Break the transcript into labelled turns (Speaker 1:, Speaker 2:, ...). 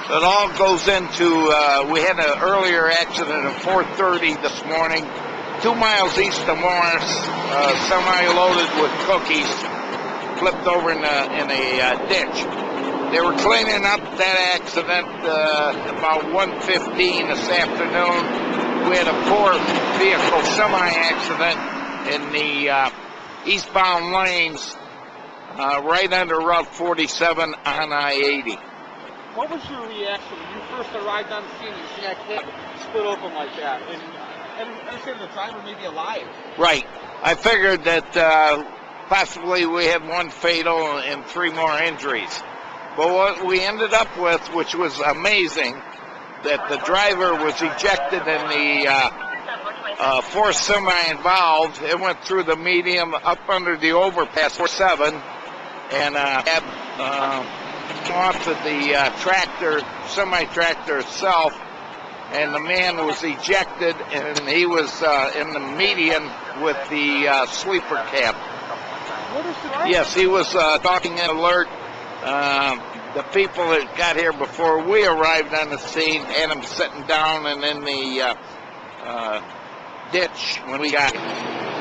Speaker 1: It all goes into, we had an earlier accident at 4:30 this morning, 2 miles east of Morris, semi-loaded with cookies, flipped over in a ditch. They were cleaning up that accident about 1:15 this afternoon. We had a 4-vehicle semi-accident in the eastbound lanes right under Route 47 on I-80.
Speaker 2: What was your reaction when you first arrived on the scene and you see that kid split open like that? And understand the driver may be alive.
Speaker 1: Right. I figured that possibly we had 1 fatal and 3 more injuries. But what we ended up with, which was amazing, that the driver was ejected in the fourth semi involved. It went through the medium up under the overpass 47 and had off of the tractor, semi-tractor itself, and the man was ejected, and he was in the median with the sleeper cab. Yes, he was talking at alert. The people that got here before we arrived on the scene had him sitting down and in the ditch when we got here.